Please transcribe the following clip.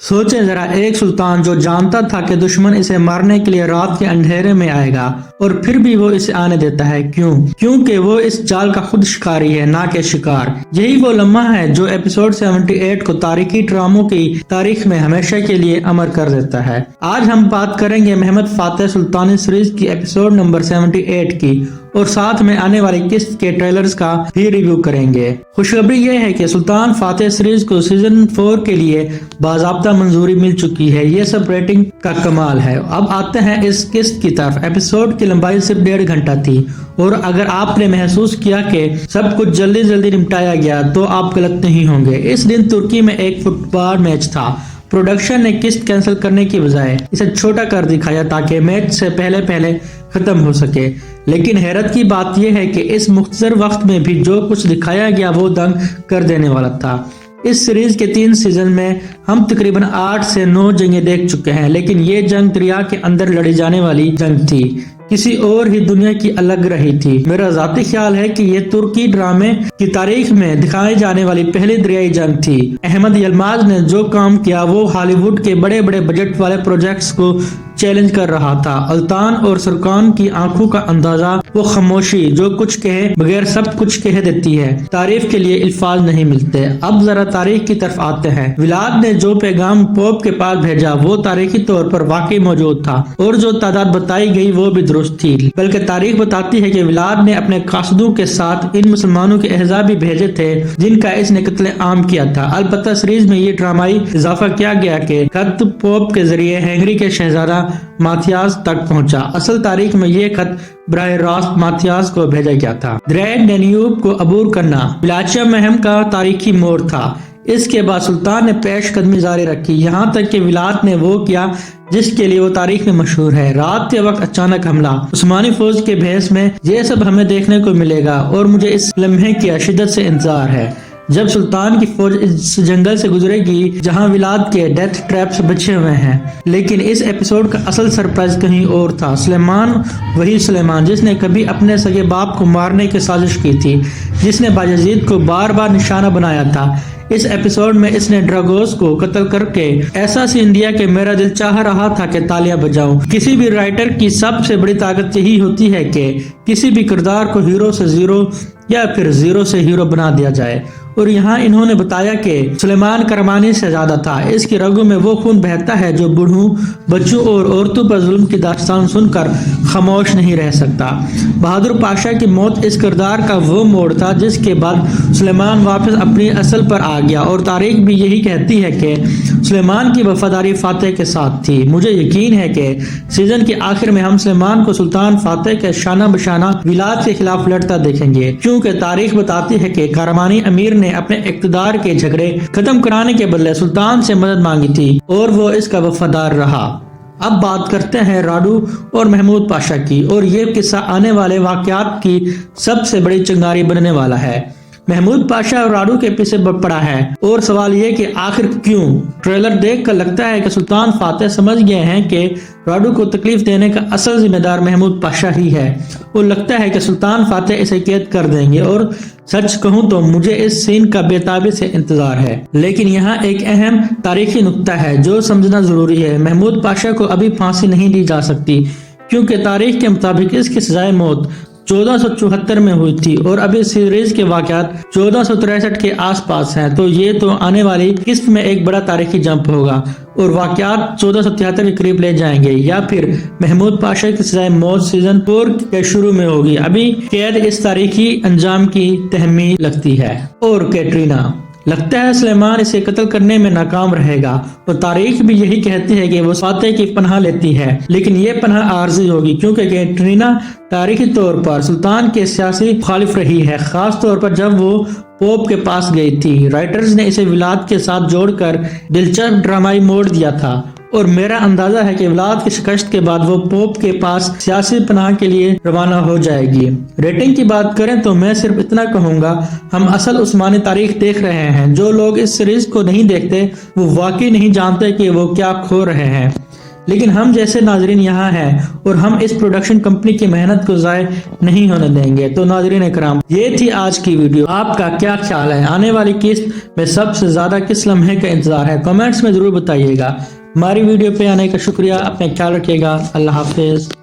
सोचें जरा, एक सुल्तान जो जानता था कि दुश्मन इसे मारने के लिए रात के अंधेरे में आएगा और फिर भी वो इसे आने देता है। क्यों? क्योंकि वो इस जाल का खुद शिकारी है, ना कि शिकार। यही वो लम्हा है जो एपिसोड 78 को तारीखी ड्रामों की तारीख में हमेशा के लिए अमर कर देता है। आज हम बात करेंगे महमद फातेह सुल्तानी सीरीज की एपिसोड नंबर 78 की और साथ में आने वाली किस्त के ट्रेलर्स का भी रिव्यू करेंगे। खुशखबरी ये है कि सुल्तान फातेह सीरीज को सीजन 4 के लिए बाज़ाब्ता मंजूरी मिल चुकी है। ये सब रेटिंग का कमाल है। अब आते हैं इस किस्त की तरफ। एपिसोड की लंबाई सिर्फ 1.5 घंटा थी और अगर आपने महसूस किया कि सब कुछ जल्दी जल्दी निपटाया गया तो आप गलत नहीं होंगे। इस दिन तुर्की में एक फुटबॉल मैच था। प्रोडक्शन ने किस्त कैंसिल करने की बजाय इसे छोटा कर दिखाया ताकि मैच से पहले खत्म हो सके। लेकिन हैरत की बात यह है कि इस मुख्तसर वक्त में भी जो कुछ दिखाया गया वो दंग कर देने वाला था। इस सीरीज के 3 सीजन में हम तकरीबन 8 से 9 जंगें देख चुके हैं, लेकिन ये जंग दरिया के अंदर लड़ी जाने वाली जंग थी, किसी और ही दुनिया की अलग रही थी। मेरा ज़ाती ख्याल है कि ये तुर्की ड्रामे की तारीख में दिखाई जाने वाली पहली दरियाई जंग थी। अहमद यलमाज ने जो काम किया वो हॉलीवुड के बड़े बड़े बजट वाले प्रोजेक्ट्स को चैलेंज कर रहा था। अल्तान और सरकान की आंखों का अंदाजा, वो खामोशी जो कुछ कहे बगैर सब कुछ कह देती है, तारीफ के लिए अल्फाज नहीं मिलते। अब जरा तारीख की तरफ आते हैं। विलाद ने जो पैगाम पोप के पास भेजा वो तारीखी तौर पर वाकई मौजूद था और जो तादाद बताई गई वो भी दुरुस्त थी। बल्कि तारीख बताती है कि विलाद ने अपने कासदों के साथ इन मुसलमानों के एहजाब भी भेजे थे जिनका इसने कत्ले आम किया था। अलबत्ता सीरीज में ये ड्रामाई इजाफा किया गया कि खत पोप के जरिए हंगरी के शहजादा माथियास तक पहुंचा। असल तारीख में ये खत बराह रास्त माथियास को भेजा गया था। दरिया डैन्यूब को अबूर करना विलाचिया मुहिम का तारीखी मोड़ था। इसके बाद सुल्तान ने पेशकदमी जारी रखी, यहाँ तक कि विलाद ने वो किया जिसके लिए वो तारीख में मशहूर है। रात के वक्त अचानक हमला, उस्मानी फौज के भेस में, ये सब हमें देखने को मिलेगा और मुझे इस लम्हे की शिद्दत से इंतजार है जब सुल्तान की फौज इस जंगल से गुजरेगी जहां विलाद के डेथ ट्रैप्स बचे हुए हैं। लेकिन इस एपिसोड का असल सरप्राइज कहीं और था। सुलेमान, वही सुलेमान जिसने कभी अपने सगे बाप को मारने की साजिश की थी, जिसने बायजीद को बार बार निशाना बनाया था। इस एपिसोड में इसने ड्रगोस को कत्ल करके ऐसा सीन दिया कि मेरा दिल चाह रहा था कि तालियां बजाऊं। किसी भी राइटर की सबसे बड़ी ताकत यही होती है कि किसी भी किरदार को हीरो से जीरो या फिर जीरो से हीरो बना दिया जाए। और यहाँ इन्होंने बताया कि सुलेमान करमानी से ज्यादा था। इसकी रगों में वो खून बहता है जो बूढ़ों, बच्चों और औरतों पर जुल्म की दास्तान सुनकर खामोश नहीं रह सकता। बहादुर पाशा की मौत इस किरदार का वो मोड़ था जिसके बाद सुलेमान वापस अपनी असल पर आ गया और तारीख भी यही कहती है कि सुलेमान की वफादारी फातेह के साथ थी। मुझे यकीन है कि सीजन के आखिर में हम सुलेमान को सुल्तान फातेह के शाना बशाना विलाद के खिलाफ लड़ता देखेंगे, क्योंकि तारीख बताती है कि करमानी अमीर ने अपने इक़्तिदार के झगड़े खत्म कराने के बदले सुल्तान से मदद मांगी थी और वो इसका वफादार रहा। अब बात करते हैं राडू और महमूद पाशा की, और ये किस्सा आने वाले वाकयात की सबसे बड़ी चिंगारी बनने वाला है। महमूद पाशा और राडू के पीछे पड़ा है और सवाल ये कि आखिर क्यों। ट्रेलर देखकर लगता है कि सुल्तान फातेह समझ गए हैं कि राडू को तकलीफ देने का असल जिम्मेदार महमूद पाशा ही है और लगता है कि सुल्तान फातेह इसे कैद कर देंगे। और सच कहूं तो मुझे इस सीन का बेताबी से इंतजार है। लेकिन यहाँ एक अहम तारीखी नुक्ता है जो समझना जरूरी है। महमूद पाशा को अभी फांसी नहीं दी जा सकती क्योंकि तारीख के मुताबिक इसकी सजाए मौत 1474 में हुई थी और अभी सीरीज के वाकयात 1463 के आसपास हैं। तो ये तो आने वाली किस्त में एक बड़ा तारीखी जंप होगा और वाकयात 1473 के करीब ले जाएंगे, या फिर महमूद पाशा की सजाए मौत सीजन 4 के शुरू में होगी। अभी कैद इस तारीखी अंजाम की तहमील लगती है। और कैटरीना, लगता है सुलेमान इसे कत्ल करने में नाकाम रहेगा और तारीख भी यही कहती है कि वो फातेह की पनाह लेती है, लेकिन ये पनाह आर्जी होगी क्योंकि कैटरीना तारीखी तौर पर सुल्तान के सियासी मुखालिफ रही है, खास तौर पर जब वो पोप के पास गई थी। राइटर्स ने इसे विलाद के साथ जोड़कर दिलचस्प ड्रामाई मोड़ दिया था और मेरा अंदाजा है कि विलाद की शिकस्त के बाद वो पोप के पास सियासी पनाह के लिए रवाना हो जाएगी। रेटिंग की बात करें तो मैं सिर्फ इतना कहूंगा, हम असल उस्मानी तारीख देख रहे हैं। जो लोग इस सीरीज को नहीं देखते वो वाकई नहीं जानते कि वो क्या खो रहे हैं। لیکن ہم جیسے ناظرین یہاں ہیں اور ہم اس پروڈکشن کمپنی کی محنت کو ضائع نہیں ہونے دیں گے۔ تو ناظرین اکرام، یہ تھی آج کی ویڈیو۔ آپ کا کیا خیال ہے؟ آنے والی قسط میں سب سے زیادہ کس لمحے کا انتظار ہے؟ کمنٹس میں ضرور بتائیے گا۔ ہماری ویڈیو پہ آنے کا شکریہ، اپنا خیال رکھیے گا۔ اللہ حافظ۔